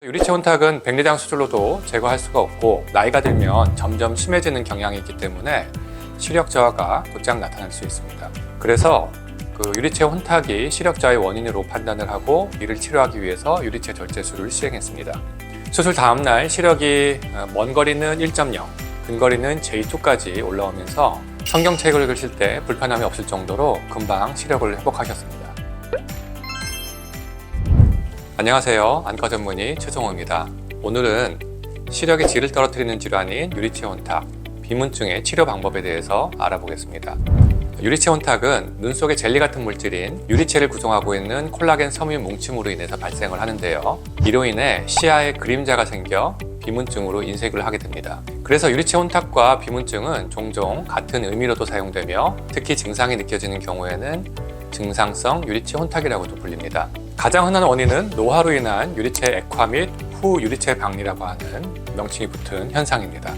유리체 혼탁은 백내장 수술로도 제거할 수가 없고 나이가 들면 점점 심해지는 경향이 있기 때문에 시력 저하가 곧장 나타날 수 있습니다. 그래서 유리체 혼탁이 시력 저하의 원인으로 판단을 하고 이를 치료하기 위해서 유리체 절제술을 시행했습니다. 수술 다음날 시력이 먼 거리는 1.0, 근거리는 J2까지 올라오면서 성경책을 읽으실 때 불편함이 없을 정도로 금방 시력을 회복하셨습니다. 안녕하세요. 안과 전문의 최성호입니다. 오늘은 시력의 질을 떨어뜨리는 질환인 유리체 혼탁, 비문증의 치료 방법에 대해서 알아보겠습니다. 유리체 혼탁은 눈 속의 젤리 같은 물질인 유리체를 구성하고 있는 콜라겐 섬유 뭉침으로 인해서 발생을 하는데요. 이로 인해 시야에 그림자가 생겨 비문증으로 인쇄를 하게 됩니다. 그래서 유리체 혼탁과 비문증은 종종 같은 의미로도 사용되며 특히 증상이 느껴지는 경우에는 증상성 유리체 혼탁이라고도 불립니다. 가장 흔한 원인은 노화로 인한 유리체 액화 및 후 유리체 박리라고 하는 명칭이 붙은 현상입니다.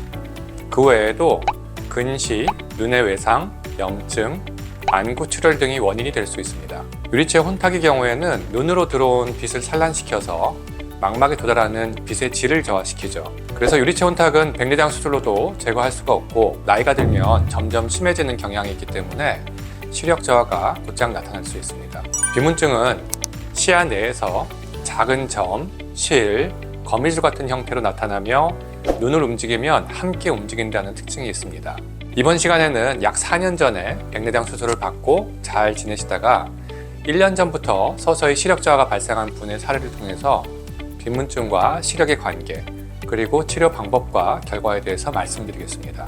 그 외에도 근시, 눈의 외상, 염증, 안구 출혈 등이 원인이 될 수 있습니다. 유리체 혼탁의 경우에는 눈으로 들어온 빛을 산란시켜서 망막에 도달하는 빛의 질을 저하시키죠. 그래서 유리체 혼탁은 백내장 수술로도 제거할 수가 없고 나이가 들면 점점 심해지는 경향이 있기 때문에 시력 저하가 곧장 나타날 수 있습니다. 비문증은 시야 내에서 작은 점, 실, 거미줄 같은 형태로 나타나며 눈을 움직이면 함께 움직인다는 특징이 있습니다. 이번 시간에는 약 4년 전에 백내장 수술을 받고 잘 지내시다가 1년 전부터 서서히 시력 저하가 발생한 분의 사례를 통해서 비문증과 시력의 관계, 그리고 치료 방법과 결과에 대해서 말씀드리겠습니다.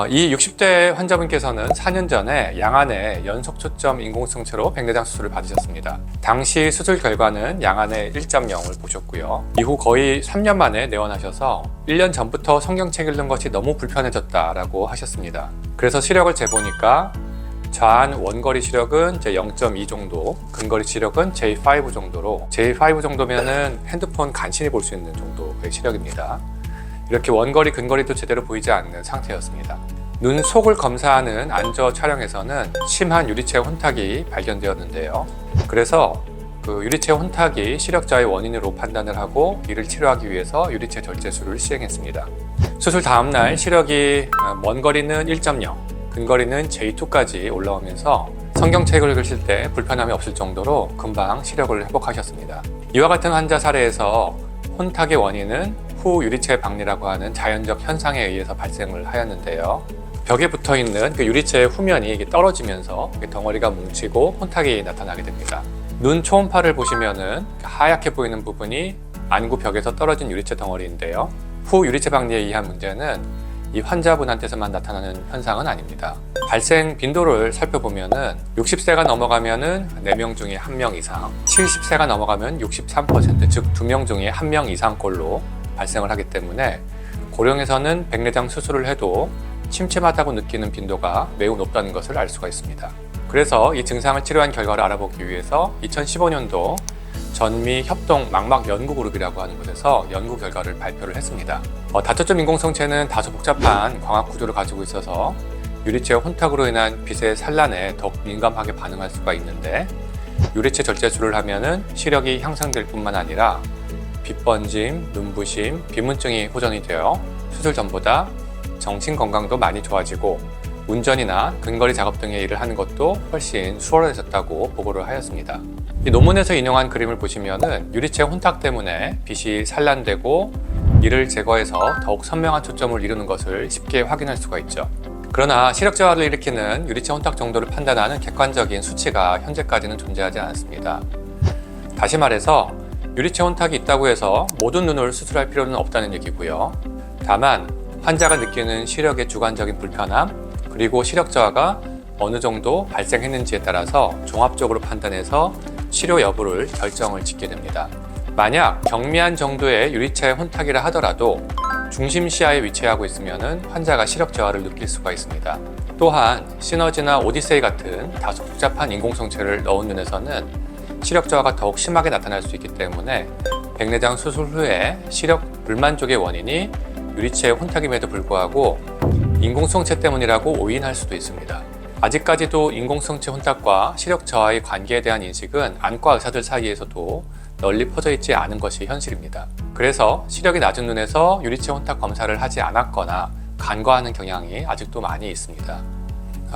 이 60대 환자분께서는 4년 전에 양안에 연속 초점 인공성체로 백내장 수술을 받으셨습니다. 당시 수술 결과는 양안에 1.0을 보셨고요. 이후 거의 3년 만에 내원하셔서 1년 전부터 성경책 읽는 것이 너무 불편해졌다라고 하셨습니다. 그래서 시력을 재보니까 좌안 원거리 시력은 0.2 정도, 근거리 시력은 J5 정도로 J5 정도면은 핸드폰 간신히 볼 수 있는 정도의 시력입니다. 이렇게 원거리, 근거리도 제대로 보이지 않는 상태였습니다. 눈 속을 검사하는 안저 촬영에서는 심한 유리체 혼탁이 발견되었는데요. 그래서 유리체 혼탁이 시력 저하의 원인으로 판단을 하고 이를 치료하기 위해서 유리체 절제술을 시행했습니다. 수술 다음날 시력이 먼 거리는 1.0, 근거리는 J2까지 올라오면서 성경책을 읽으실 때 불편함이 없을 정도로 금방 시력을 회복하셨습니다. 이와 같은 환자 사례에서 혼탁의 원인은 후 유리체 박리라고 하는 자연적 현상에 의해서 발생을 하였는데요. 벽에 붙어 있는 유리체의 후면이 떨어지면서 덩어리가 뭉치고 혼탁이 나타나게 됩니다. 눈 초음파를 보시면은 하얗게 보이는 부분이 안구 벽에서 떨어진 유리체 덩어리인데요. 후 유리체 박리에 의한 문제는 이 환자분한테서만 나타나는 현상은 아닙니다. 발생 빈도를 살펴보면은 60세가 넘어가면은 4명 중에 1명 이상, 70세가 넘어가면 63%, 즉 2명 중에 1명 이상꼴로 발생을 하기 때문에 고령에서는 백내장 수술을 해도 침침하다고 느끼는 빈도가 매우 높다는 것을 알 수가 있습니다. 그래서 이 증상을 치료한 결과를 알아보기 위해서 2015년도 전미 협동 망막 연구 그룹이라고 하는 곳에서 연구 결과를 발표를 했습니다. 다초점 인공성체는 다소 복잡한 광학 구조를 가지고 있어서 유리체 혼탁으로 인한 빛의 산란에 더욱 민감하게 반응할 수가 있는데 유리체 절제술을 하면은 시력이 향상될 뿐만 아니라 빛 번짐, 눈부심, 비문증이 호전이 되어 수술 전보다 정신 건강도 많이 좋아지고 운전이나 근거리 작업 등의 일을 하는 것도 훨씬 수월해졌다고 보고를 하였습니다. 이 논문에서 인용한 그림을 보시면은 유리체 혼탁 때문에 빛이 산란되고 이를 제거해서 더욱 선명한 초점을 이루는 것을 쉽게 확인할 수가 있죠. 그러나 시력 저하를 일으키는 유리체 혼탁 정도를 판단하는 객관적인 수치가 현재까지는 존재하지 않습니다. 다시 말해서 유리체 혼탁이 있다고 해서 모든 눈을 수술할 필요는 없다는 얘기고요. 다만 환자가 느끼는 시력의 주관적인 불편함, 그리고 시력 저하가 어느 정도 발생했는지에 따라서 종합적으로 판단해서 치료 여부를 결정을 짓게 됩니다. 만약 경미한 정도의 유리체 혼탁이라 하더라도 중심 시야에 위치하고 있으면 환자가 시력 저하를 느낄 수가 있습니다. 또한 시너지나 오디세이 같은 다소 복잡한 인공성체를 넣은 눈에서는 시력 저하가 더욱 심하게 나타날 수 있기 때문에 백내장 수술 후에 시력 불만족의 원인이 유리체 혼탁임에도 불구하고 인공성체 때문이라고 오인할 수도 있습니다. 아직까지도 인공성체 혼탁과 시력 저하의 관계에 대한 인식은 안과 의사들 사이에서도 널리 퍼져 있지 않은 것이 현실입니다. 그래서 시력이 낮은 눈에서 유리체 혼탁 검사를 하지 않았거나 간과하는 경향이 아직도 많이 있습니다.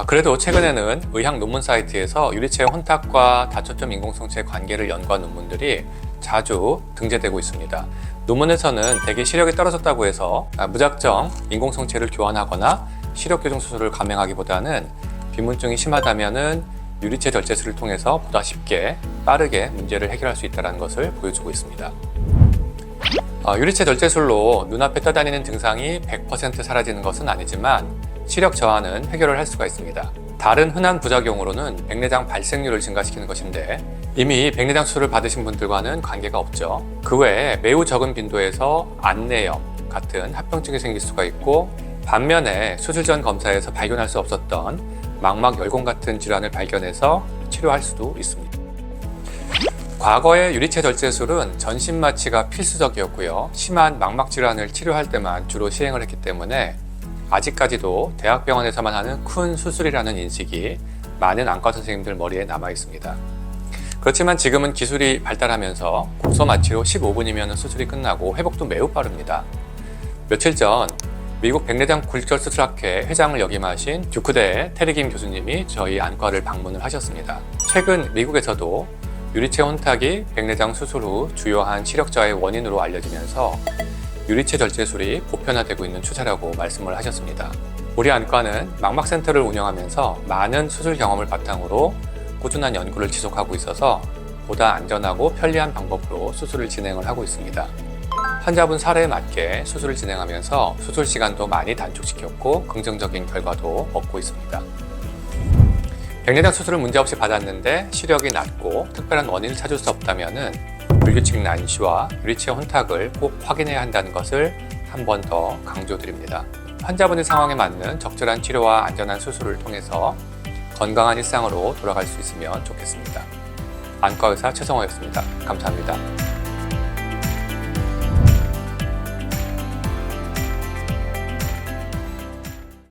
그래도 최근에는 의학 논문 사이트에서 유리체 혼탁과 다초점 인공성체 관계를 연구한 논문들이 자주 등재되고 있습니다. 논문에서는 대개 시력이 떨어졌다고 해서 무작정 인공성체를 교환하거나 시력 교정 수술을 감행하기보다는 비문증이 심하다면은 유리체 절제술을 통해서 보다 쉽게 빠르게 문제를 해결할 수 있다는 것을 보여주고 있습니다. 유리체 절제술로 눈앞에 떠다니는 증상이 100% 사라지는 것은 아니지만 시력 저하는 해결을 할 수가 있습니다. 다른 흔한 부작용으로는 백내장 발생률을 증가시키는 것인데 이미 백내장 수술을 받으신 분들과는 관계가 없죠. 그 외에 매우 적은 빈도에서 안내염 같은 합병증이 생길 수가 있고, 반면에 수술 전 검사에서 발견할 수 없었던 망막 열공 같은 질환을 발견해서 치료할 수도 있습니다. 과거의 유리체 절제술은 전신 마취가 필수적이었고요. 심한 망막 질환을 치료할 때만 주로 시행을 했기 때문에 아직까지도 대학병원에서만 하는 큰 수술이라는 인식이 많은 안과 선생님들 머리에 남아 있습니다. 그렇지만 지금은 기술이 발달하면서 국소 마취로 15분이면 수술이 끝나고 회복도 매우 빠릅니다. 며칠 전 미국 백내장 굴절 수술학회 회장을 역임하신 듀크대의 테리 김 교수님이 저희 안과를 방문을 하셨습니다. 최근 미국에서도 유리체 혼탁이 백내장 수술 후 주요한 시력 저하의 원인으로 알려지면서 유리체 절제술이 보편화되고 있는 추세라고 말씀을 하셨습니다. 우리 안과는 망막센터를 운영하면서 많은 수술 경험을 바탕으로 꾸준한 연구를 지속하고 있어서 보다 안전하고 편리한 방법으로 수술을 진행을 하고 있습니다. 환자분 사례에 맞게 수술을 진행하면서 수술 시간도 많이 단축시켰고 긍정적인 결과도 얻고 있습니다. 백내장 수술을 문제없이 받았는데 시력이 낮고 특별한 원인을 찾을 수 없다면 불규칙 난시와 유리체 혼탁을 꼭 확인해야 한다는 것을 한 번 더 강조드립니다. 환자분의 상황에 맞는 적절한 치료와 안전한 수술을 통해서 건강한 일상으로 돌아갈 수 있으면 좋겠습니다. 안과의사 최성호였습니다. 감사합니다.